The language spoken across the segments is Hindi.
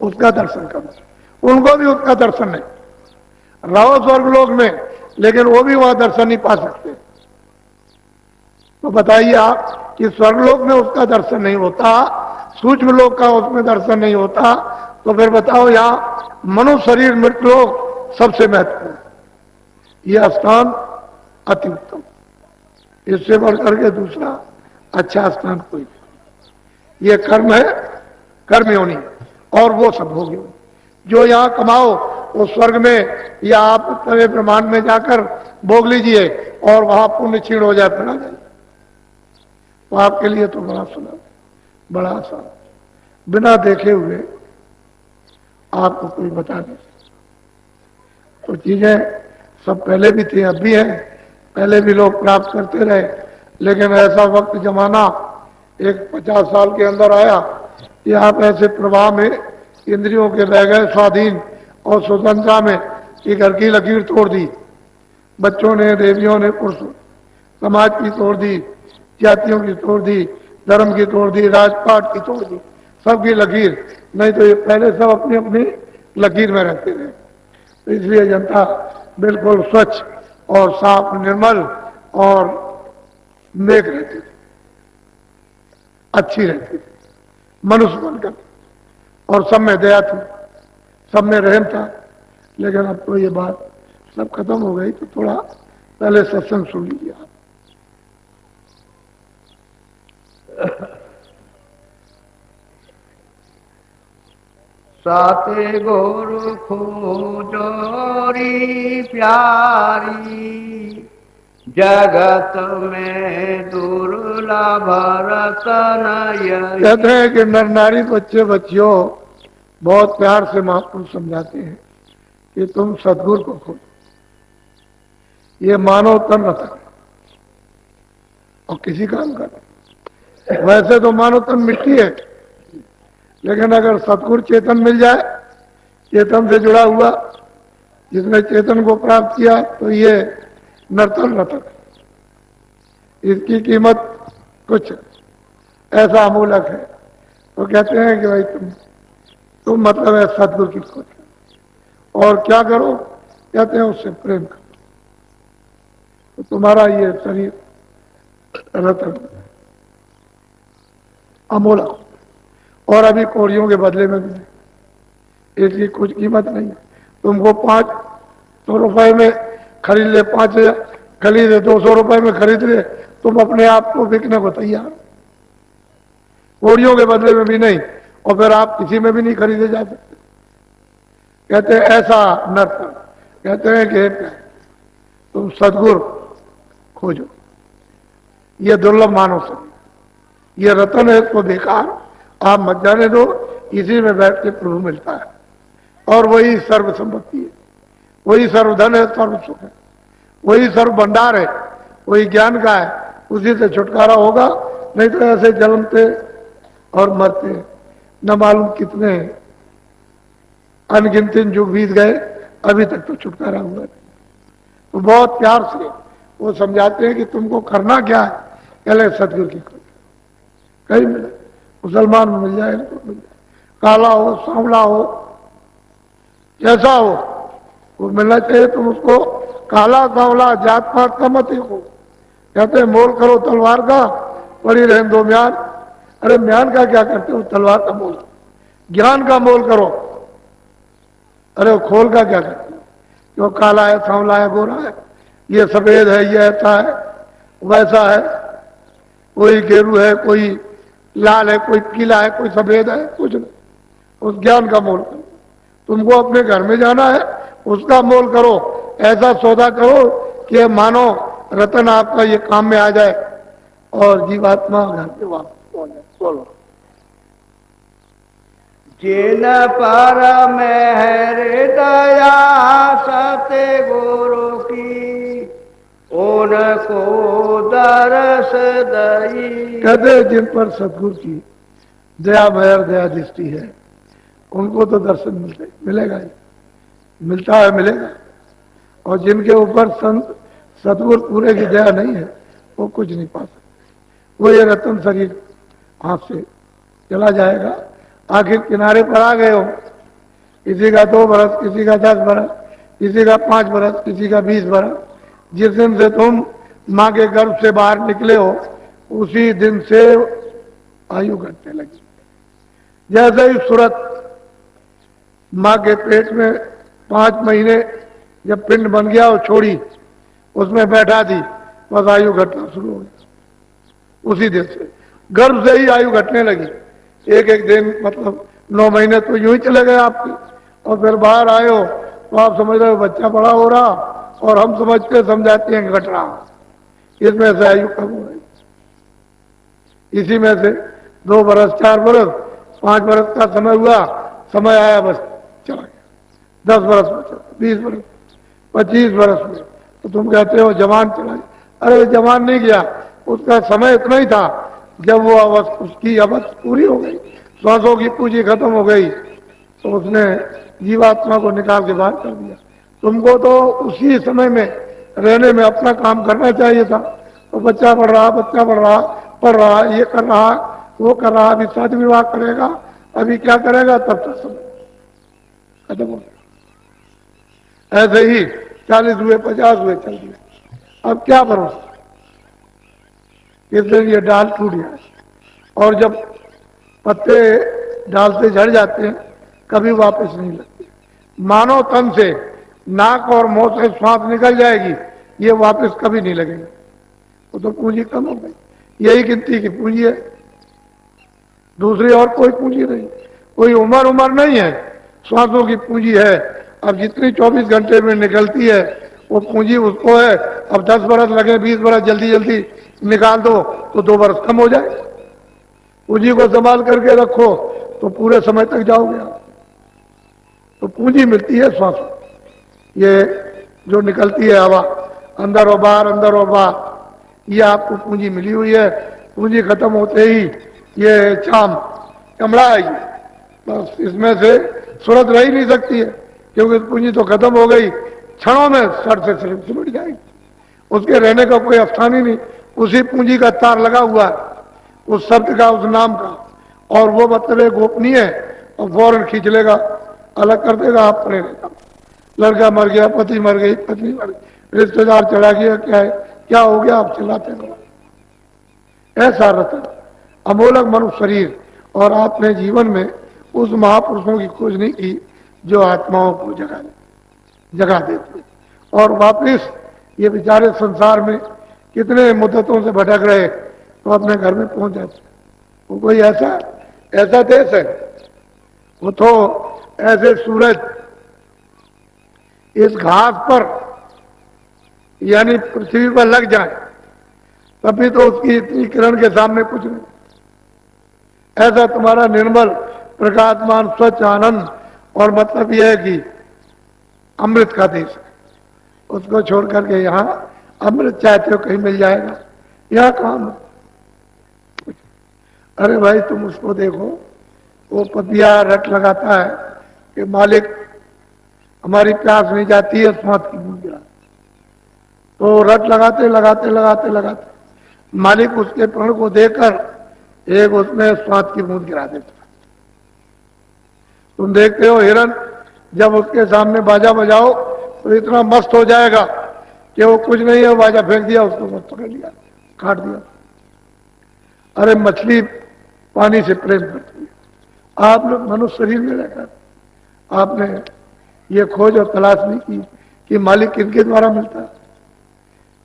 उसका दर्शन करना। उनको भी उसका दर्शन नहीं। रहो स्वर्गलोक में, लेकिन वो भी वहां दर्शन नहीं पा सकते। तो बताइए आप कि स्वर्गलोक में उसका दर्शन नहीं होता, सूक्ष्म लोक का उसमें दर्शन नहीं होता, तो फिर बताओ यहां मनुष्य शरीर मृतलोक सबसे महत्वपूर्ण, यह स्थान अति उत्तम। इससे बढ़कर के दूसरा अच्छा स्थान कोई नहीं। ये कर्म है, कर्म योनि, और वो सब हो गया। जो यहां कमाओ वो स्वर्ग में या आप तवे ब्रह्मांड में जाकर भोग लीजिए और वहां पुण्य क्षीण हो जाए, फिर आ जाए। तो आपके लिए तो बड़ा सुलभ, बड़ा आसान, बिना देखे हुए आपको कोई बता नहीं। तो चीजें सब पहले भी थी, अब भी है, पहले भी लोग प्राप्त करते रहे, लेकिन ऐसा वक्त जमाना एक 50 साल के अंदर आया कि आप ऐसे प्रवाह में इंद्रियों के रह गए स्वाधीन और स्वतंत्रता में कि घर की लकीर तोड़ दी। बच्चों ने, देवियों ने, पुरुषों, समाज की तोड़ दी, जातियों की तोड़ दी, धर्म की तोड़ दी, राजपाट की तोड़ दी, सबकी लकीर। नहीं तो ये पहले सब अपनी अपनी लकीर में रहते रहे। तो इसलिए जनता बिल्कुल स्वच्छ और साफ, निर्मल और नेक रहती थी, अच्छी रहती थी, मनुष्य बनकर, और सब में दया थी, सब में रहम था। लेकिन अब तो ये बात सब खत्म हो गई। तो थोड़ा पहले सत्संग सुन लीजिए आप। साते गुरु खोजोरी प्यारी, जगत में दुर्लभ रतन यही। कहते हैं कि नर नारी, बच्चे बच्चियों बहुत प्यार से महापुरुष समझाते हैं कि तुम सदगुरु को खोजो, ये मानव तन रतन और किसी काम का नहीं। वैसे तो मानव तन मिट्टी है, लेकिन अगर सतगुरु चेतन मिल जाए, चेतन से जुड़ा हुआ, जिसने चेतन को प्राप्त किया, तो ये नर्तन रतन, इसकी कीमत कुछ ऐसा अमूलक है। तो कहते हैं कि भाई तुम मतलब है सतगुरु की खोज, और क्या करो, कहते हैं उससे प्रेम करो, तो तुम्हारा ये शरीर रतन अमूलक। और अभी कोड़ियों के बदले में भी इसकी कुछ कीमत नहीं है। तुमको 500 रुपए में खरीद ले, 5,000 खरीदे, 200 रुपए में खरीद ले, तुम अपने आप को बिकने को तैयार, कोड़ियों के बदले में भी नहीं, और फिर आप किसी में भी नहीं खरीदे जा सकते। कहते हैं ऐसा नर्तन, कहते हैं कि तुम सदगुरु खोजो, ये दुर्लभ मानव शरीर, ये रतन है, इसको बेकार आप मत जाने दो। इसी में बैठ के प्रभु मिलता है, और वही सर्व संपत्ति है, वही सर्वधन है, सर्व सुख है, वही सर्व भंडार है, वही ज्ञान का है। उसी से छुटकारा होगा, नहीं तो ऐसे जन्मते और मरते न मालूम कितने अनगिनती युग बीत गए, अभी तक तो छुटकारा हुआ नहीं। तो बहुत प्यार से वो समझाते हैं कि तुमको करना क्या है। पहले सदगुरु की खोज, कहीं मिले, मुसलमान मिल जाए, तो मिल जाए, काला हो, सांवला हो, जैसा हो, वो मिलना चाहिए। तुम उसको काला सांवला जात पात का मत देखो। कहते हैं मोल करो तलवार का, पड़ी रहे दो म्यान। अरे म्यान का क्या करते हो, तलवार का मोल, ज्ञान का मोल करो। अरे वो खोल का क्या करते हो, जो काला है, सांवला है, गोरा है, ये सफेद है, ये ऐसा है, वैसा है, कोई गेरू है, कोई लाल है, कोई पीला है, कोई सफेद है, कुछ नहीं। उस ज्ञान का मोल करो। तुमको अपने घर में जाना है, उसका मोल करो। ऐसा सौदा करो कि मानो रतन आपका ये काम में आ जाए और जीवात्मा घर पे वापस पहुंच जाए। बोलो। जिन पर मेहर दया सते गुरु की, उनको दरस दई। कहते जिन पर सतगुरु की दया मेहर दया दृष्टि है, उनको तो दर्शन मिलेगा ही, मिलता है, मिलेगा। और जिनके ऊपर संत सतगुरु पूरे की दया नहीं है, वो कुछ नहीं पा सकते। वो ये रतन शरीर हाथ से चला जाएगा। आखिर किनारे पर आ गए हो किसी का 2 बरस, किसी का 10 बरस, किसी का 5 बरस, किसी का 20 बरस। जिस दिन से तुम माँ के गर्भ से बाहर निकले हो उसी दिन से आयु घटने लगी। जैसे ही सूरत माँ के पेट में 5 महीने जब पिंड बन गया और छोड़ी, उसमें बैठा थी, बस आयु घटना शुरू हो गई। उसी दिन से गर्भ से ही आयु घटने लगी। एक एक दिन मतलब 9 महीने तो यूं ही चले गए आपके, और फिर बाहर आए हो तो आप समझ रहे हो बच्चा बड़ा हो रहा, और हम समझते समझाते हैं घट रहा। इसमें से आयु कम हो रही। इसी में से 2 बरस, 4 बरस, 5 बरस का समय हुआ, समय आया बस चला गया। 10 बरस में चला, 20 बरस, 25 बरस में, तो तुम कहते हो जवान चला गया। अरे जवान नहीं गया, उसका समय इतना ही था। जब वो उसकी अवध पूरी हो गई, श्वासों की पूंजी खत्म हो गई, तो उसने जीवात्मा को निकाल के बाहर कर दिया। तुमको तो उसी समय में रहने में अपना काम करना चाहिए था। तो बच्चा बढ़ रहा, बच्चा बढ़ रहा, पढ़ रहा, ये कर रहा, वो कर रहा, अभी शादी विवाह करेगा, अभी क्या करेगा, तब तक समय खत्म हो गया। ऐसे ही 40 हुए, 50 हुए, चल दिए। अब क्या भरोसा, इस दिन ये डाल टूट गया। और जब पत्ते डाल से झड़ जाते हैं कभी वापस नहीं लगते। मानव तन से नाक और मुंह से श्वास निकल जाएगी, ये वापस कभी नहीं लगेगा। वो तो पूंजी कम हो गई। यही गिनती की पूंजी है, दूसरी और कोई पूंजी नहीं। कोई उम्र नहीं है, श्वासों की पूंजी है। अब जितनी 24 घंटे में निकलती है वो पूंजी उसको है। अब 10 बरस लगे, 20 बरस जल्दी जल्दी निकाल दो तो 2 बरस कम हो जाए। पूंजी को संभाल करके रखो तो पूरे समय तक जाओगे आप। तो पूंजी मिलती है श्वासों, ये जो निकलती है हवा, अंदर और बाहर, अंदर और बाहर, ये आपको पूंजी मिली हुई है। पूंजी खत्म होते ही ये चाम चमड़ा आएगी, बस इसमें से सूरत रह ही नहीं सकती है, क्योंकि पूंजी तो खत्म हो गई। क्षणों में सर से सिमट जाएगी, उसके रहने का कोई स्थान ही नहीं। उसी पूंजी का तार लगा हुआ है, उस शब्द का, उस नाम का, और वो मतलब गोपनीय है, और फौरन खींच लेगा, अलग कर देगा, आप पड़े रहेगा। लड़का मर गया, पति मर गई, पत्नी मर गई, रिश्तेदार चला गया, क्या है, क्या हो गया, आप चिल्लाते रहो। ऐसा रतन अमोलक मनुष्य शरीर, और आपने जीवन में उस महापुरुषों की खोज नहीं की जो आत्माओं को जगा देते, और वापिस ये बेचारे संसार में कितने मुद्दतों से भटक रहे तो अपने घर में पहुंच जाते। वो कोई ऐसा देश है, वो तो ऐसे सूरज इस घास पर यानी पृथ्वी पर लग जाए तभी तो उसकी इतनी किरण के सामने कुछ नहीं। ऐसा तुम्हारा निर्मल प्रकाशमान स्वच्छ आनंद, और मतलब यह है कि अमृत का देश है। उसको छोड़ करके यहाँ अमृत चाहते हो कहीं मिल जाएगा, यहाँ कहाँ। अरे भाई तुम उसको देखो, वो पपिया रट लगाता है कि मालिक हमारी प्यास नहीं जाती है, स्वाद की बूंद गिरा। तो रट लगाते लगाते लगाते लगाते मालिक उसके प्रण को देकर एक उसमें स्वाद की बूंद गिरा देता। तुम देखते हो हिरन जब उसके सामने बाजा बजाओ तो इतना मस्त हो जाएगा कि वो कुछ नहीं है, बाजा फेंक दिया, उसको बस पकड़ लिया, काट दिया। अरे मछली पानी से प्रेम करती है। आप लोग मनुष्य शरीर में रहकर आपने ये खोज और तलाश नहीं की कि मालिक किनके द्वारा मिलता है,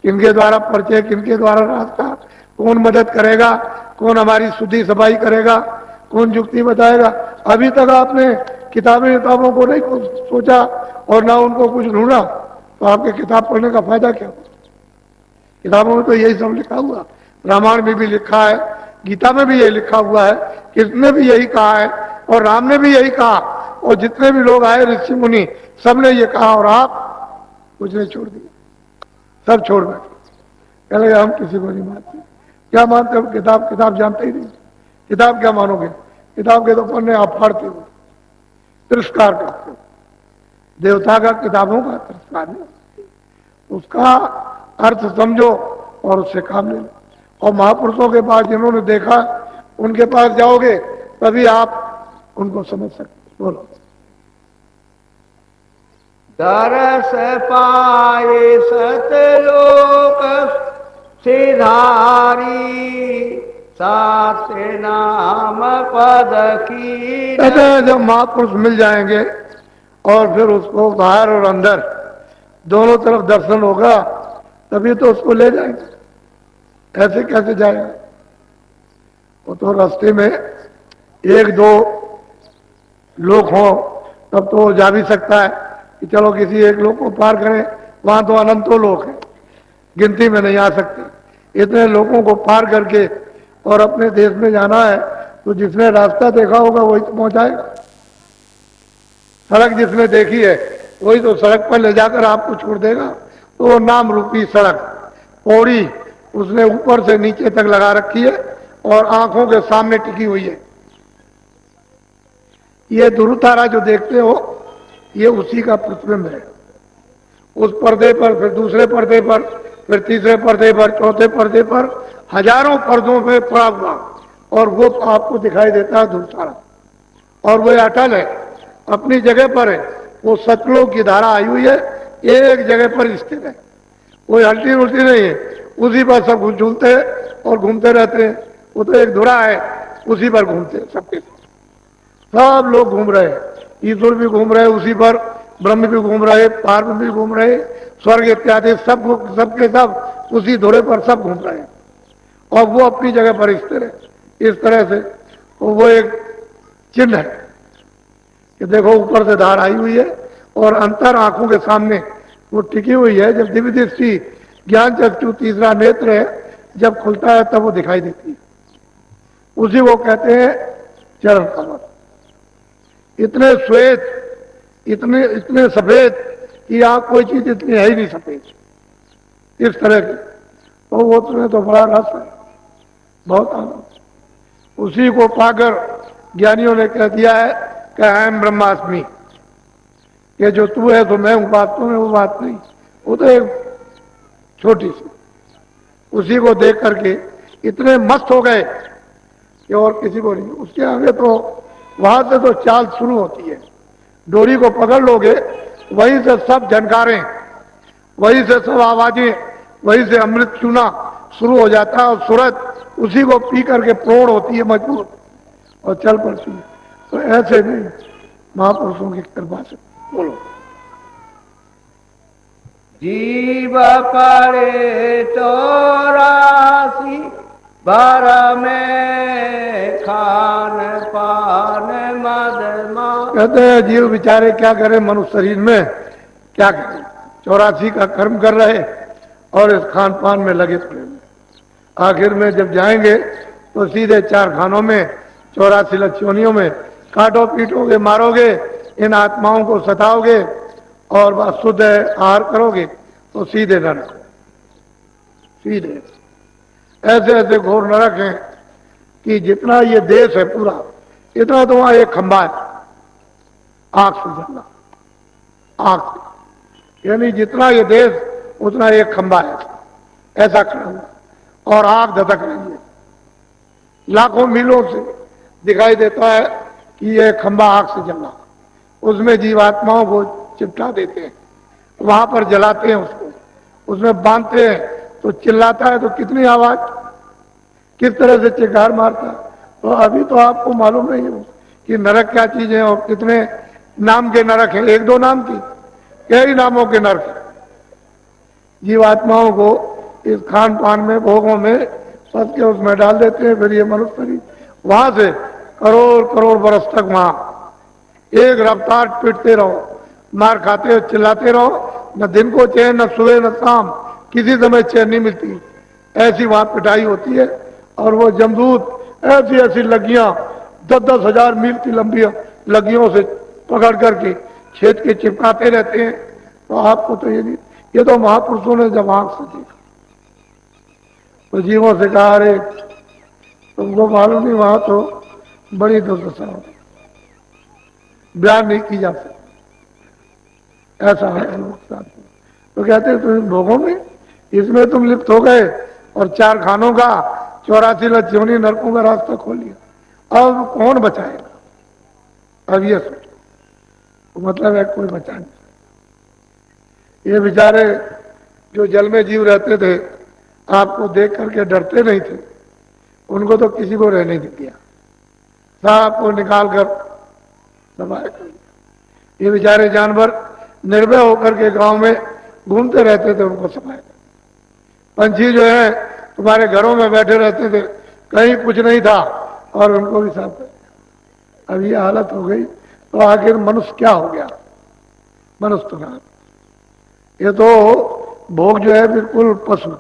किनके द्वारा परिचय, किनके द्वारा रास्ता, कौन मदद करेगा, कौन हमारी शुद्धि सफाई करेगा, कौन युक्ति बताएगा। अभी तक आपने किताबों को नहीं सोचा और ना उनको कुछ ढूंढा, तो आपके किताब पढ़ने का फायदा क्या? किताबों में तो यही सब लिखा हुआ, रामायण में भी लिखा है, गीता में भी यही लिखा हुआ है, कृष्ण ने भी यही कहा है, और राम ने भी यही कहा, और जितने भी लोग आए ऋषि मुनि सबने ये कहा, और आप कुछ नहीं छोड़ दिया, सब छोड़ बैठे। कह लगे हम किसी को नहीं मानते। क्या मानते हो? किताब जानते ही नहीं। किताब क्या मानोगे? किताब के तो पन्ने आप फाड़ते हो, तिरस्कार करते हो। देवता का किताबों का तिरस्कार नहीं, उसका अर्थ समझो और उससे काम ले लो। और महापुरुषों के पास जिन्होंने देखा उनके पास जाओगे तभी आप उनको समझ सकते। बोलो। दरस पाए सतलोक सिधारी, सात नाम पद की। कहते हैं जब महापुरुष मिल जाएंगे और फिर उसको बाहर और अंदर दोनों तरफ दर्शन होगा, तभी तो उसको ले जाएंगे। ऐसे कैसे जाएगा? वो तो रास्ते में एक दो लोग हों तब तो जा भी सकता है कि चलो किसी एक लोग को पार करें। वहां तो अनंतों लोग हैं, गिनती में नहीं आ सकते। इतने लोगों को पार करके और अपने देश में जाना है तो जिसने रास्ता देखा होगा वही तो पहुंचाएगा। सड़क जिसने देखी है वही तो सड़क पर ले जाकर आपको छोड़ देगा। तो वो नाम रूपी सड़क पौड़ी उसने ऊपर से नीचे तक लगा रखी है और आंखों के सामने टिकी हुई है। ये ध्रुवतारा जो देखते हो ये उसी का प्रतिबिंब है। उस पर्दे पर, फिर दूसरे पर्दे पर, फिर तीसरे पर्दे पर, चौथे पर्दे पर, हजारों पर्दों पे पड़ा हुआ और वो आपको दिखाई देता है ध्रुवतारा। और वो अटल है, अपनी जगह पर है। वो सतलोक की धारा आई हुई है, एक जगह पर स्थित है, कोई हल्टी उल्टी नहीं है। उसी पर सब झूलते हैं और घूमते रहते हैं। वो तो एक धुरा है, उसी पर घूमते हैं सबके सब लोग घूम रहे हैं। ईश्वर भी घूम रहे उसी पर, ब्रह्म भी घूम रहे, पार्व भी घूम रहे, स्वर्ग इत्यादि सबके सब उसी धुरे पर सब घूम रहे हैं और वो अपनी जगह पर स्थिर है। इस तरह से वो एक चिन्ह है कि देखो ऊपर से धार आई हुई है और अंतर आंखों के सामने वो टिकी हुई है। जब दिव्य दृष्टि ज्ञान चक्षु तीसरा नेत्र है जब खुलता है तब वो दिखाई देती है। उसी वो कहते हैं चरण कमल। इतने श्वेत, इतने सफेद कि आप कोई चीज इतनी है ही नहीं सफेद, इस तरह की। तो वो तुम्हें तो बड़ा रस है, बहुत आनंद। उसी को पाकर ज्ञानियों ने कह दिया है कि अहम ब्रह्मास्मि, कि जो तू है तो मैं हूं, वास्तव में वो बात नहीं, वो तो एक छोटी सी। उसी को देख करके इतने मस्त हो गए कि और किसी को नहीं। उसके आगे तो वहां से तो चाल शुरू होती है। डोरी को पकड़ लोगे वहीं से सब झनकारें, वहीं से सब आवाजें, वहीं से अमृत चूना शुरू हो जाता है और सूरत उसी को पी करके प्रौढ़ होती है, मजबूत और चल पड़ती है। तो ऐसे नहीं महापुरुषों की कृपा से। बोलो जीव पड़े 84 बार में खान पान मदमा। कहते हैं जीव बेचारे क्या करें, मनुष्य शरीर में क्या करें, 84 का कर्म कर रहे और इस खान पान में लगे पड़े हुए। आखिर में जब जाएंगे तो सीधे 4 खानों में, 84 लक्ष्योनियों में काटो पीटोगे, मारोगे, इन आत्माओं को सताओगे और शुद्ध आहार करोगे तो सीधे नरक। सीधे ऐसे ऐसे घोर नरक हैं कि जितना ये देश है पूरा, इतना तो वहां एक खंबा है आग से जलना, आग से, यानी जितना ये देश उतना एक खंबा है ऐसा खड़ा हुआ और आग धधक रही है। लाखों मीलों से दिखाई देता है कि ये खंबा आग से जलना। उसमें जीवात्माओं को चिपटा देते हैं, वहां पर जलाते हैं उसको, उसमें बांधते हैं तो चिल्लाता है तो कितनी आवाज, किस तरह से चिल्लार मारता है। तो अभी तो आपको मालूम नहीं है कि नरक क्या चीज है और कितने नाम के नरक हैं। 1-2 नाम की, कई नामों के नरक हैं। जीवात्माओं को इस खान पान में, भोगों में फंस के उसमें डाल देते हैं। फिर ये मनुष्य शरीर वहां से करोड़ करोड़ बरस तक वहां एक रफ्तार पीटते रहो, मार खाते हो, चिल्लाते रहो, न दिन को चैन, न सुबह न शाम, किसी समय चैन नहीं मिलती। ऐसी वहां पिटाई होती है और वो जमदूत ऐसी ऐसी लगियां 10-10 हजार मील की लंबी लगियों से पकड़ करके छेद के चिपकाते रहते हैं। तो आपको तो ये नहीं, ये तो महापुरुषों ने जब आंख से देखा तो जीवों से कहा, अरे तुमको मालूम नहीं वहां तो बड़ी दुर्दशा हो, बयान नहीं की जा सकती, ऐसा है। तो कहते हैं तुम भोगों में इसमें तुम लिप्त हो गए और 4 खानों का, 84 लक्ष्योनी नरकों का रास्ता खोल लिया। अब कौन बचाएगा? अब ये सोचो, तो मतलब है कोई बचा नहीं। ये बेचारे जो जल में जीव रहते थे, आपको देख करके डरते नहीं थे, उनको तो किसी को रहने नहीं दिया, सांप को निकाल कर दबाया कर दिया। ये बेचारे जानवर निर्भय होकर के गांव में घूमते रहते थे, उनको सफाया। पंछी जो है तुम्हारे घरों में बैठे रहते थे, कहीं कुछ नहीं था और उनको भी साफ कर दिया। अब ये हालत हो गई तो आखिर मनुष्य क्या हो गया? मनुष्य तो ना, ये तो भोग जो है बिल्कुल पशु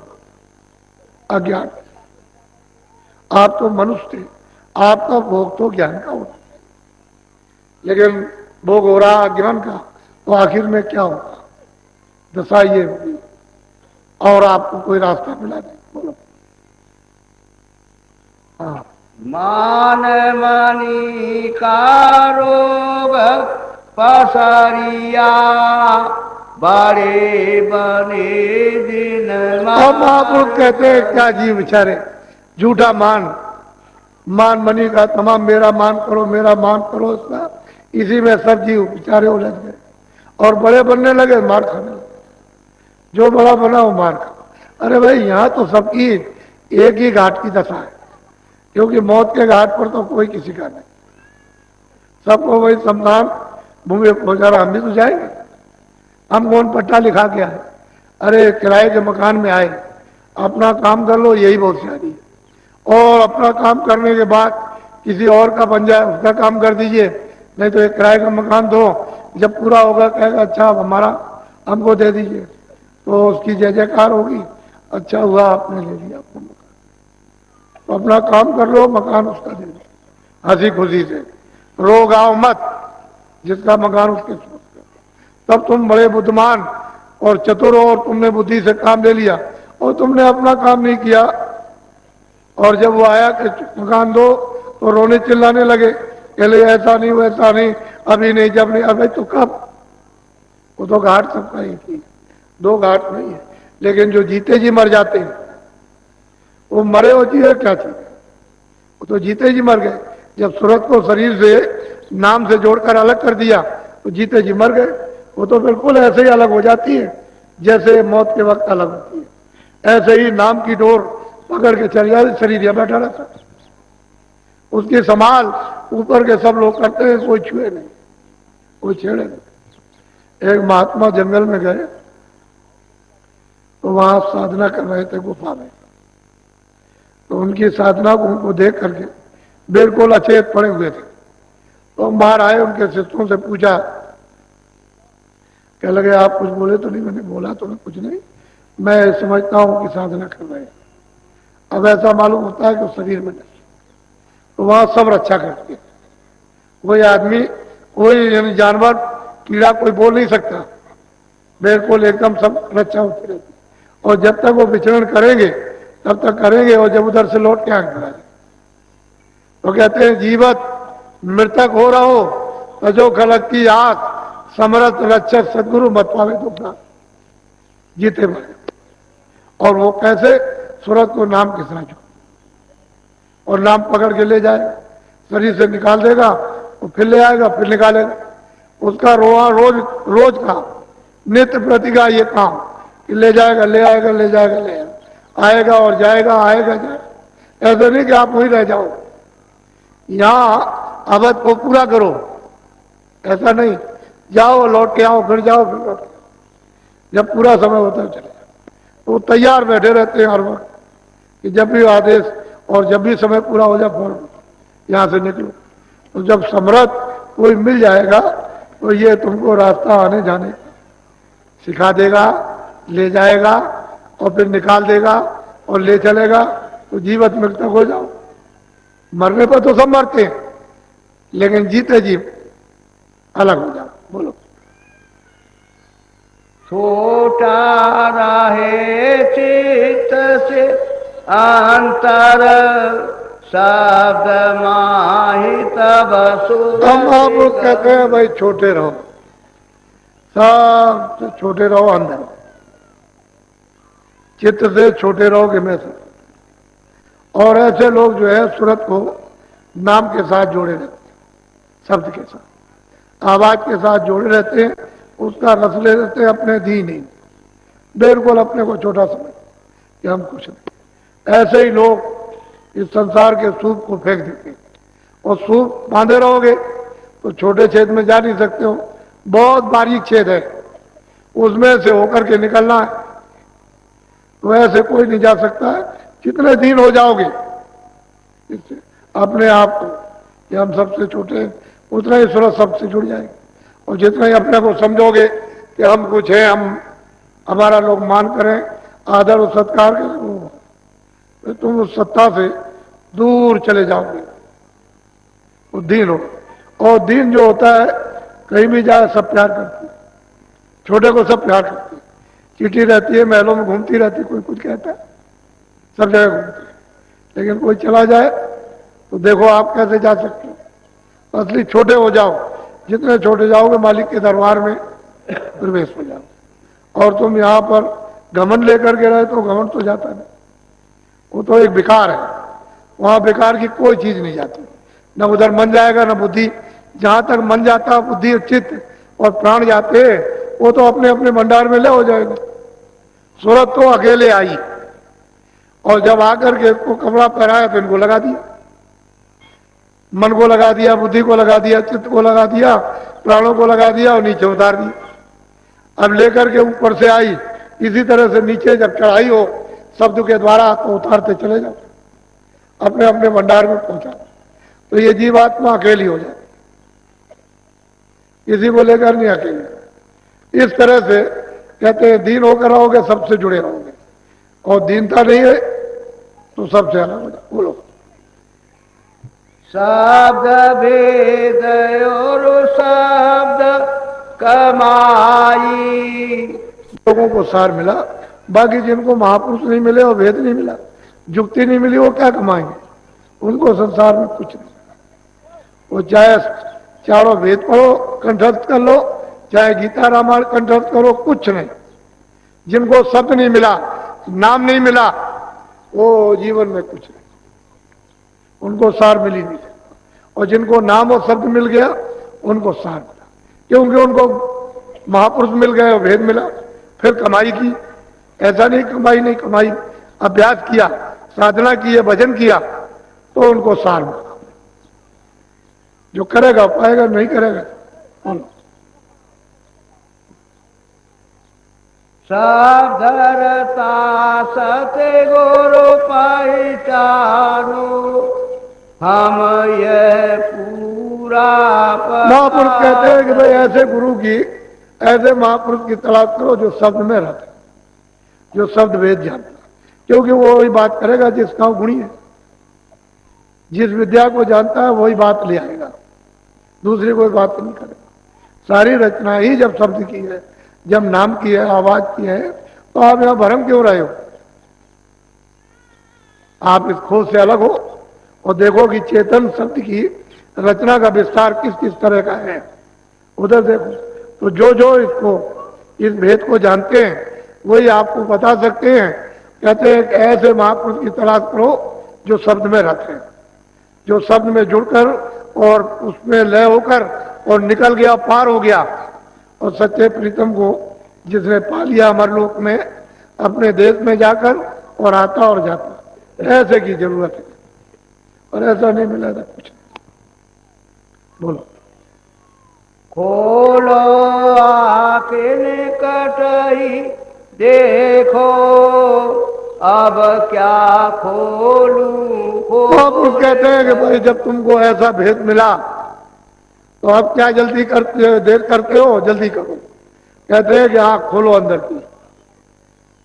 अज्ञान। आप तो मनुष्य थे, आपका भोग तो ज्ञान का होता, लेकिन भोग हो रहा अज्ञान का, तो आखिर में क्या होगा? दशा ये होगी और आपको कोई रास्ता मिला नहीं। बोलो। हाँ, मान मानी का रोग पसरिया बड़े बने दिन अब महापुरुष कहते हैं क्या जीव बेचारे झूठा मान मनी का तमाम मेरा मान करो, मेरा मान करो, इसका इसी में सब जीव बेचारे उलझ गए और बड़े बनने लगे, मार खाने लगे। जो बड़ा बना वो मार खा। अरे भाई, यहां तो सबकी एक ही घाट की दशा है, क्योंकि मौत के घाट पर तो कोई किसी का नहीं, सबको वही सम्मान भूमि पहुंचा। हम भी तो जाएंगे, हम कौन पट्टा लिखा के आए? अरे किराए के मकान में आए, अपना काम कर लो, यही बहुत सारी है। और अपना काम करने के बाद किसी और का बन जाए, उसका काम कर दीजिए, नहीं तो एक किराए का मकान दो, जब पूरा होगा कहेगा अच्छा हमारा हमको दे दीजिए, तो उसकी जय जयकार होगी, अच्छा हुआ आपने ले लिया अपना मकान। तो अपना काम कर लो, मकान उसका दे दो, हंसी खुशी से, रो गाओ मत, जिसका मकान उसके सोच। तब तुम बड़े बुद्धिमान और चतुर हो और तुमने बुद्धि से काम ले लिया और तुमने अपना काम नहीं किया। और जब वो आया कि मकान दो तो रोने चिल्लाने लगे, कहले ऐसा नहीं वैसा नहीं, अभी नहीं, जब नहीं। अबे तो कब? वो तो घाट सबका ही थी, दो घाट नहीं है। लेकिन जो जीते जी मर जाते हैं, वो मरे होती है क्या चीज? वो तो जीते जी मर गए। जब सूरत को शरीर से नाम से जोड़कर अलग कर दिया तो जीते जी मर गए। वो तो बिल्कुल ऐसे ही अलग हो जाती है जैसे मौत के वक्त अलग होती है। ऐसे ही नाम की डोर पकड़ के चल जाए, शरीर यह बैठा रहता है, उसकी संभाल ऊपर के सब लोग करते हैं, कोई छुए नहीं, कोई छेड़े नहीं। एक महात्मा जंगल में गए तो वहां साधना कर रहे थे गुफा में, तो उनकी साधना को उनको देख करके बिल्कुल अचेत पड़े हुए थे। तो हम बाहर आए, उनके शिष्यों से पूछा, कह लगे आप कुछ बोले तो नहीं? मैंने बोला तो नहीं, कुछ नहीं, मैं समझता हूं कि साधना कर रहे हैं। अब ऐसा मालूम होता है कि शरीर में नहीं, तो वहां सब रक्षा करते हैं। कोई आदमी, कोई यानी जानवर, कीड़ा कोई बोल नहीं सकता, बिल्कुल एकदम सब रक्षा होती रहती। और जब तक वो विचरण करेंगे तब तक करेंगे, और जब उधर से लौट के आग करा जाए तो कहते हैं जीवत मृतक हो रहो तजो खलक की आग समरथ रक्षक सदगुरु मत पावे दुखना। जीते मरे। और वो कैसे? सूरत को नाम के साथ जोड़, और नाम पकड़ के ले जाए, शरीर से निकाल देगा, वो फिर ले आएगा, फिर निकालेगा। उसका रोज का नित्य प्रति का ये काम कि ले जाएगा, ले आएगा, ले जाएगा, ले आएगा और जाएगा, आएगा जाएगा। ऐसा नहीं कि आप वहीं रह जाओ, यहां अवध को पूरा करो, ऐसा नहीं। जाओ, लौट के आओ, फिर जाओ, फिर लौट के आओ। जब पूरा समय होता है चले जाओ। तो वो तैयार बैठे रहते हैं हर वक्त कि जब भी आदेश और जब भी समय पूरा हो जाए फौरन यहां से निकलो। तो जब समर्थ कोई मिल जाएगा तो ये तुमको रास्ता आने जाने सिखा देगा, ले जाएगा और फिर निकाल देगा और ले चलेगा, तो जीवित मृतक हो जाओ। मरने पर तो सब मरते हैं, लेकिन जीते जी अलग हो जाओ। बोलो। छोटा रहे चित्त से अंतर शब्द माही तब हम आप लोग कहते हैं भाई छोटे रहो, सब छोटे रहो, अंदर चित्त से छोटे रहोगे में से। और ऐसे लोग जो है सूरत को नाम के साथ जोड़े रहते हैं, शब्द के साथ, आवाज के साथ जोड़े रहते हैं, उसका रस ले रहते हैं अपने दी नहीं। बिल्कुल अपने को छोटा समझ कि हम कुछ नहीं। ऐसे ही लोग इस संसार के सूप को फेंक देते हैं, और सूप बांधे रहोगे तो छोटे छेद में जा नहीं सकते हो, बहुत बारीक छेद है, उसमें से होकर के निकलना है, तो ऐसे कोई नहीं जा सकता है। जितने दिन हो जाओगे इससे अपने आप को कि हम सबसे छोटे हैं, उतना ही सूरज सबसे जुड़ जाएंगे। और जितना ही अपने को समझोगे कि हम कुछ हैं, हम हमारा लोग मान करें, आदर और सत्कार करें, तो तुम उस सत्ता से दूर चले जाओगे। वो दीन हो, और दीन जो होता है कहीं भी जाए सब प्यार करती है, छोटे को सब प्यार करती है, चिट्ठी रहती है महलों में घूमती रहती है, कोई कुछ कहता है, सब जगह घूमती है, लेकिन कोई चला जाए तो देखो आप कैसे जा सकते हो। असली छोटे हो जाओ, जितने छोटे जाओगे मालिक के दरबार में प्रवेश हो जाओ। और तुम यहाँ पर घमंड लेकर के रहे तो घमंड तो जाता नहीं, वो तो एक बेकार है, वहां बेकार की कोई चीज नहीं जाती, न उधर मन जाएगा न बुद्धि। जहां तक मन जाता बुद्धि चित्त और प्राण जाते वो तो अपने अपने भंडार में ले हो जाएगा। सूरत तो अकेले आई, और जब आकर के इसको कपड़ा पहनाया तो इनको लगा दिया, मन को लगा दिया, बुद्धि को लगा दिया, चित्त को लगा दिया, प्राणों को लगा दिया और नीचे उतार दिया। अब लेकर के ऊपर से आई, इसी तरह से नीचे जब चढ़ाई हो शब्द के द्वारा तो उतारते चले जाओ, अपने अपने भंडार में पहुंचा। तो ये जीवात्मा अकेली हो जाती, किसी को लेकर नहीं अकेली। इस तरह से कहते हैं दीन होकर रहोगे सबसे जुड़े रहोगे, और दीनता नहीं है तो सबसे अलग हो जाओ। बोलो शब्द भेद और शब्द कमाई। लोगों को सार मिला, बाकी जिनको महापुरुष नहीं मिले और भेद नहीं मिला, जुक्ति नहीं मिली, वो क्या कमाएंगे? उनको संसार में कुछ नहीं। वो चाहे चारों वेद पढ़ो कंठस्थ कर लो, चाहे गीता रामायण कंठस्थ करो, कुछ नहीं। जिनको शब्द नहीं मिला, नाम नहीं मिला, वो जीवन में कुछ नहीं, उनको सार मिल ही नहीं सकता। और जिनको नाम और शब्द मिल गया उनको सार मिला, क्योंकि उनको महापुरुष मिल गए और भेद मिला। फिर कमाई की, ऐसा नहीं कमाई नहीं कमाई, अभ्यास किया, साधना की, भजन किया तो उनको सार मिला। जो करेगा पाएगा, नहीं करेगा सब धरता सत्य गुरु पहचानो, हम ये पूरा महापुरुष कहते हैं कि भाई ऐसे गुरु की, ऐसे महापुरुष की तलाश करो जो शब्द में रहता है, जो शब्द वेद जानता, क्योंकि वो वही बात करेगा जिसका गुणी है। जिस विद्या को जानता है वही बात ले आएगा, दूसरी कोई बात नहीं करेगा। सारी रचना ही जब शब्द की है, जब नाम की है, आवाज की है, तो आप यहां भ्रम क्यों रहे हो? आप इस खोज से अलग हो और देखो कि चेतन शब्द की रचना का विस्तार किस किस तरह का है, उधर देखो। तो जो जो इसको, इस भेद को जानते हैं वही आपको बता सकते हैं। कहते हैं कि ऐसे महापुरुष की तलाश करो जो शब्द में रहते हैं, जो शब्द में जुड़कर और उसमें लय होकर और निकल गया, पार हो गया, और सच्चे प्रीतम को जिसने पा लिया अमरलोक में, अपने देश में जाकर, और आता और जाता। ऐसे की जरूरत है, और ऐसा नहीं मिला था कुछ। बोलो खोलो आके निकट ही देखो, अब क्या खोलूं। आप कहते हैं कि भाई जब तुमको ऐसा भेद मिला तो अब क्या जल्दी करते, देर करते हो, जल्दी करो। कहते हैं कि आंख खोलो अंदर की,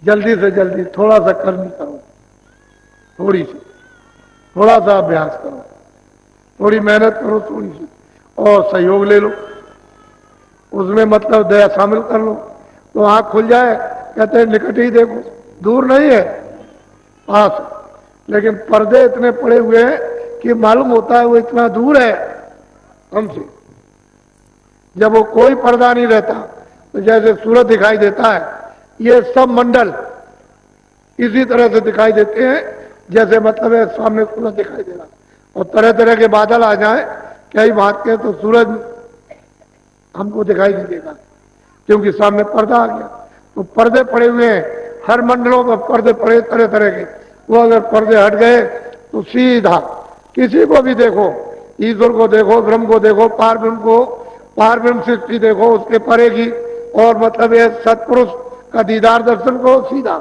जल्दी से जल्दी थोड़ा सा कर्म करो, थोड़ी सी, थोड़ा सा अभ्यास करो, थोड़ी मेहनत करो, थोड़ी सी, और सहयोग ले लो, उसमें मतलब दया शामिल कर लो, तो आंख खुल जाए। कहते हैं निकट ही देखो, दूर नहीं है, पास। लेकिन पर्दे इतने पड़े हुए हैं कि मालूम होता है वो इतना दूर है हमसे। जब वो कोई पर्दा नहीं रहता तो जैसे सूरज दिखाई देता है, ये सब मंडल इसी तरह से दिखाई देते हैं जैसे मतलब है सामने सूरज दिखाई दे रहा, और तरह तरह के बादल आ जाए कई बात के तो सूरज हमको दिखाई नहीं देगा, क्योंकि सामने पर्दा आ गया। तो पर्दे पड़े हुए हैं, हर मंडलों में पर्दे पड़े तरह तरह के। वो अगर पर्दे हट गए तो सीधा किसी को भी देखो, ईश्वर को देखो, ब्रह्म को देखो, पार ब्रह्म सृष्टि देखो, उसके परे की, और मतलब ये सत्पुरुष का दीदार दर्शन को, सीधा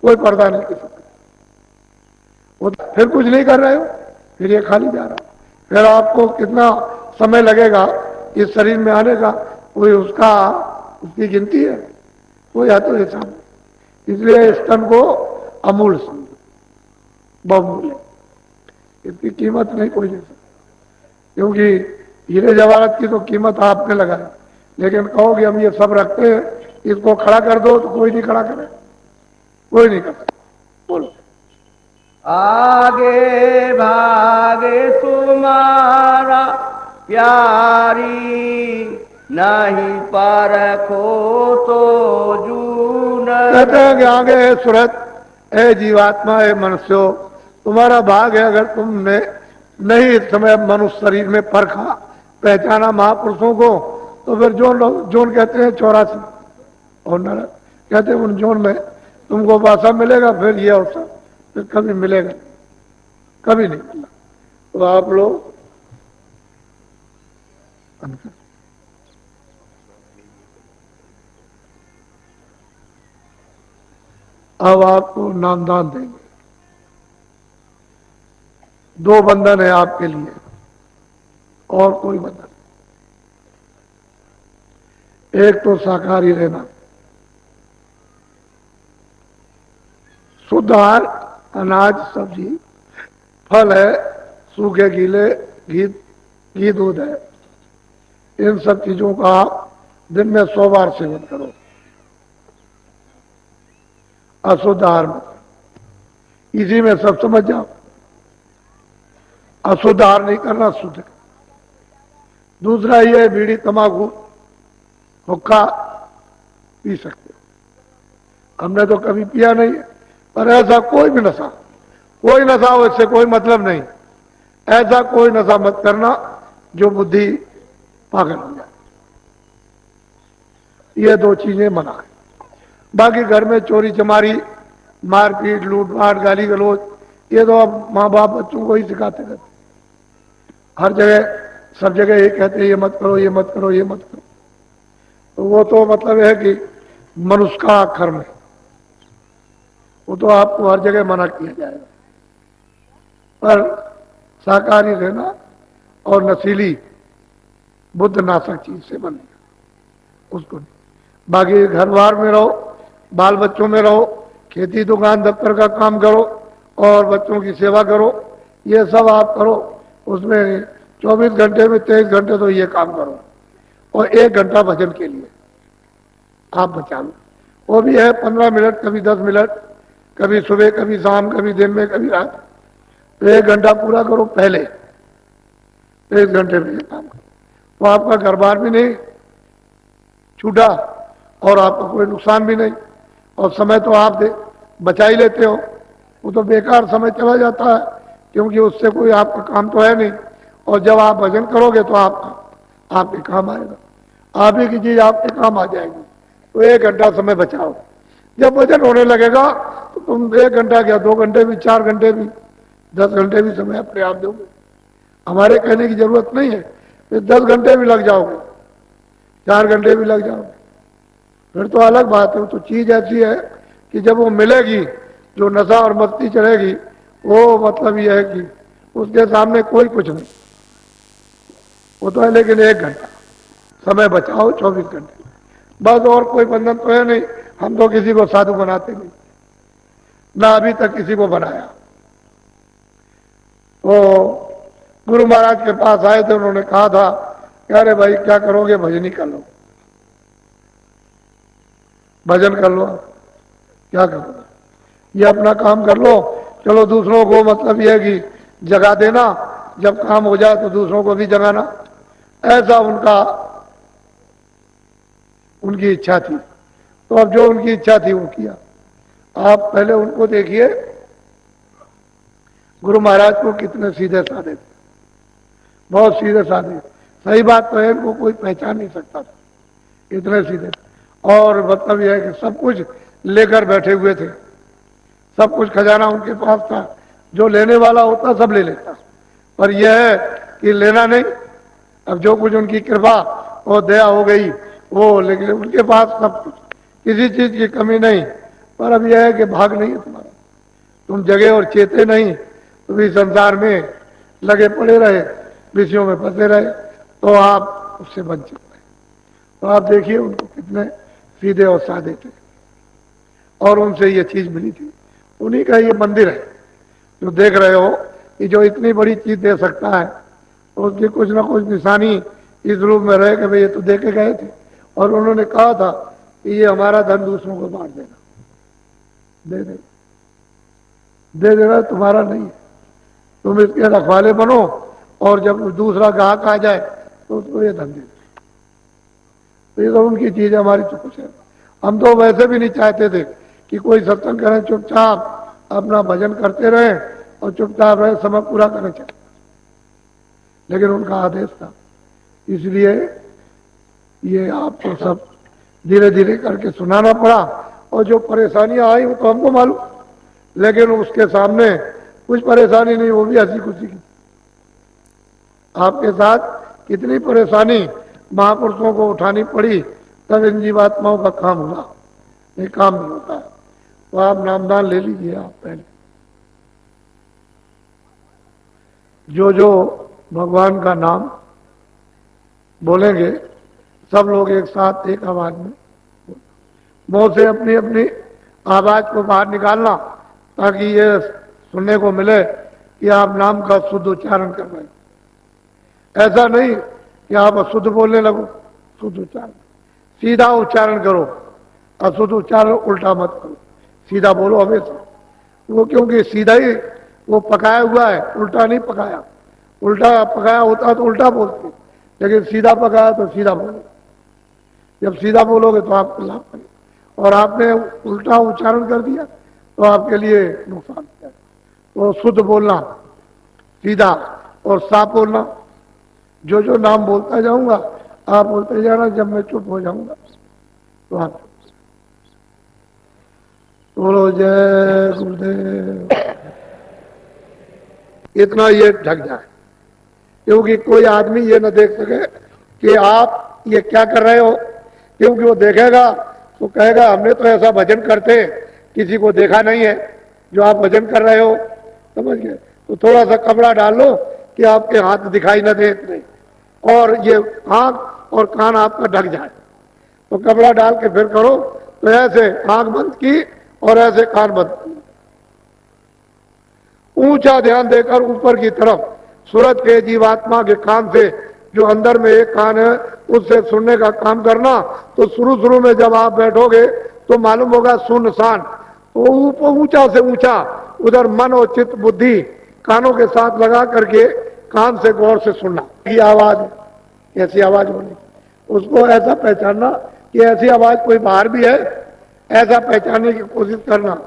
कोई पर्दा नहीं किसी का। वो फिर कुछ नहीं कर रहे हो, फिर ये खाली जा रहा। फिर आपको कितना समय लगेगा इस शरीर में आने का, कोई उसकी गिनती है? कोई है तो ऐसा। इसलिए स्तन को अमूल्य समझो, बहुमूल्य, इसकी कीमत नहीं कोई दे सकता। क्योंकि हीरे जवाहरात की तो कीमत आपने लगाई, लेकिन कहोगे हम ये सब रखते हैं, इसको खड़ा कर दो, तो कोई नहीं खड़ा करे, कोई नहीं करता। बोलो। आगे भागे तुम्हारा प्यारी, नहीं परखो तो जून। कहते हैं कि आगे है सूरत, है जीवात्मा, है मनुष्यो, तुम्हारा भाग है अगर तुमने नहीं इस समय मनुष्य शरीर में परखा, पहचाना महापुरुषों को, तो फिर जोन कहते हैं 84 और नरक कहते हैं, उन जोन में तुमको वासा मिलेगा, फिर ये अवसर फिर कभी मिलेगा, कभी नहीं मिला। तो आप लोग अब आपको नामदान देंगे। 2 बंधन है आपके लिए, और कोई बंधन। एक तो शाकाहारी रहना, शुद्ध आहार, अनाज, सब्जी, फल है, सूखे गीले, घी दूध है, इन सब चीजों का आप दिन में 100 बार सेवन करो। अशुद्ध आहार में इसी में सब समझ जाओ। अशुद्ध आहार नहीं करना, शुद्ध। दूसरा ये बीड़ी, तंबाकू, हुक्का पी सकते हो, हमने तो कभी पिया नहीं है, पर ऐसा कोई भी नशा, कोई नशा हो, इससे कोई मतलब नहीं। ऐसा कोई नशा मत करना जो बुद्धि पागल हो जाए। ये 2 चीजें मना है। बाकी घर में चोरी चमारी, मारपीट, लूटपाट, गाली गलौज, ये तो अब माँ बाप बच्चों को ही सिखाते रहते। हर जगह सब जगह ये कहते हैं, ये मत करो, ये मत करो, ये मत करो। तो वो तो मतलब है कि मनुष्य का कर्म है, वो तो आपको हर जगह मना किया जाएगा। पर शाकाहारी रहना और नशीली बुद्ध नाशक चीज से बने, उसको नहीं। बाकी घर बार में रहो, बाल बच्चों में रहो, खेती दुकान दफ्तर का काम करो और बच्चों की सेवा करो, ये सब आप करो। उसमें 24 घंटे में 23 घंटे तो ये काम करो, और 1 घंटा भजन के लिए आप बचा लो। वो भी है 15 मिनट, कभी 10 मिनट, कभी सुबह, कभी शाम, कभी दिन में, कभी रात। तो 1 घंटा पूरा करो पहले, 1 घंटे में ये काम करो, तो आपका घर बार भी नहीं छूटा और आपका कोई नुकसान भी नहीं, और समय तो आप बचा ही लेते हो। वो तो बेकार समय चला जाता है, क्योंकि उससे कोई आपका काम तो है नहीं। और जब आप भजन करोगे तो आपके काम आएगा, आप ही की चीज आपके काम आ जाएगी। तो 1 घंटा समय बचाओ। जब भजन होने लगेगा तो तुम 1 घंटा क्या, 2 घंटे भी, 4 घंटे भी, 10 घंटे भी समय अपने आप दोगे। हमारे कहने की जरूरत नहीं है, फिर 10 घंटे भी लग जाओगे, 4 घंटे भी लग जाओगे, फिर तो अलग बात है। तो चीज ऐसी है कि जब वो मिलेगी, जो नशा और मस्ती चढ़ेगी, वो मतलब ये है कि उसके सामने कोई कुछ नहीं, वो तो है। लेकिन 1 घंटा समय बचाओ 24 घंटे, बस। और कोई बंधन तो है नहीं। हम तो किसी को साधु बनाते नहीं, ना अभी तक किसी को बनाया। तो गुरु महाराज के पास आए थे, उन्होंने कहा था कि अरे भाई क्या करोगे, भजन ही कर लो, भजन कर लो, क्या करोगे, ये अपना काम कर लो, चलो दूसरों को मतलब यह है कि जगा देना, जब काम हो जाए तो दूसरों को भी जगाना। ऐसा उनकी इच्छा थी। तो अब जो उनकी इच्छा थी वो किया। आप पहले उनको देखिए, गुरु महाराज को कितने सीधे साधे थे, बहुत सीधे साधे। सही बात तो है, इनको कोई पहचान नहीं सकता था, इतने सीधे। और मतलब यह है कि सब कुछ लेकर बैठे हुए थे, सब कुछ खजाना उनके पास था, जो लेने वाला होता सब ले लेता, पर यह है कि लेना नहीं। अब जो कुछ उनकी कृपा और दया हो गई वो, लेकिन उनके पास सब कुछ, किसी चीज की कमी नहीं। पर अब यह है कि भाग नहीं है तुम्हारा, तुम जगे और चेते नहीं, तुम इस संसार में लगे पड़े रहे, विषयों में फंसे रहे, तो आप उससे वंचित रहे। तो आप देखिए उनको कितने सीधे और सादे थे, और उनसे ये चीज मिली थी। उन्हीं का ये मंदिर है जो देख रहे हो, कि जो इतनी बड़ी चीज दे सकता है, तो उसकी कुछ ना कुछ निशानी इस रूप में रहे कि भाई ये तो दे के गए थे, और उन्होंने कहा था कि ये हमारा धन दूसरों को बांट देना, दे देना, तुम्हारा नहीं है, तुम इसके रखवाले बनो, और जब दूसरा ग्राहक आ जाए तो उसको ये धन दे दो। तो ये तो उनकी चीज है, हमारी तो कुछ है। हम तो वैसे भी नहीं चाहते थे कि कोई सत्संग करें, चुपचाप अपना भजन करते रहे और चुपचाप रहे, समय पूरा करना चाहिए, लेकिन उनका आदेश था, इसलिए ये आपको सब धीरे धीरे करके सुनाना पड़ा। और जो परेशानियां आई वो तो हमको मालूम, लेकिन उसके सामने कुछ परेशानी नहीं, वो भी हंसी खुशी की। आपके साथ कितनी परेशानी महापुरुषों को उठानी पड़ी, तब इन जीवात्माओं का काम हुआ, ये काम नहीं होता है। तो आप नामदान ले लीजिए। आप पहले जो जो भगवान का नाम बोलेंगे, सब लोग एक साथ एक आवाज में मुंह से अपनी अपनी आवाज को बाहर निकालना, ताकि ये सुनने को मिले कि आप नाम का शुद्ध उच्चारण कर रहे हैं। ऐसा नहीं कि आप अशुद्ध बोलने लगो, शुद्ध उच्चारण, सीधा उच्चारण करो, अशुद्ध उच्चारण उल्टा मत करो, सीधा बोलो हमेशा। वो क्योंकि सीधा ही वो पकाया हुआ है, उल्टा नहीं पकाया। उल्टा पकाया होता तो उल्टा बोलते, लेकिन सीधा पकाया तो सीधा बोलो। जब सीधा बोलोगे तो आपको लाभ मिलेगा, और आपने उल्टा उच्चारण कर दिया तो आपके लिए नुकसान है। तो शुद्ध बोलना, सीधा और साफ बोलना। जो जो नाम बोलता जाऊंगा आप बोलते जाना, जब मैं चुप हो जाऊंगा तो आप बोलो जय गुरुदेव, इतना ये ढक जाए, क्योंकि कोई आदमी ये न देख सके कि आप ये क्या कर रहे हो, क्योंकि वो देखेगा तो कहेगा हमने तो ऐसा भजन करते किसी को देखा नहीं है जो आप भजन कर रहे हो, समझ गए। तो थोड़ा सा कपड़ा डाल लो कि आपके हाथ दिखाई न दे इतने, और ये आंख और कान आपका ढक जाए। तो कपड़ा डाल के फिर करो, तो ऐसे आंख बंद की और ऐसे कान बंद, ऊंचा ध्यान देकर ऊपर की तरफ, सूरज के जीवात्मा के कान से, जो अंदर में एक कान है उससे सुनने का काम करना। तो शुरू शुरू में जब आप बैठोगे तो मालूम होगा सुनसान, तो ऊंचा से ऊंचा उधर मन और चित्त बुद्धि कानों के साथ लगा करके कान से गौर से सुनना। ये आवाज ऐसी आवाज होनी, उसको ऐसा पहचानना कि ऐसी आवाज कोई बाहर भी है, ऐसा पहचानने की कोशिश करना।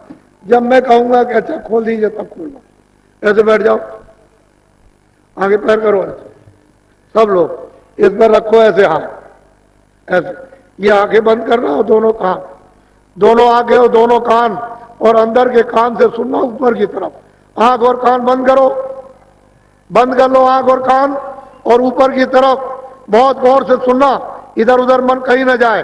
जब मैं कहूंगा कि अच्छा खोल दीजिए तब खोलना, ऐसे बैठ जाओ, आगे पैर करो ऐसे, सब लोग इस पर रखो ऐसे हाथ, ऐसे। ये आंखें बंद करना और दोनों कान, दोनों आंखें और दोनों कान, और अंदर के कान से सुनना ऊपर की तरफ। आंख और कान बंद करो, बंद कर लो आंख और कान, और ऊपर की तरफ बहुत गौर से सुनना, इधर उधर मन कहीं ना जाए।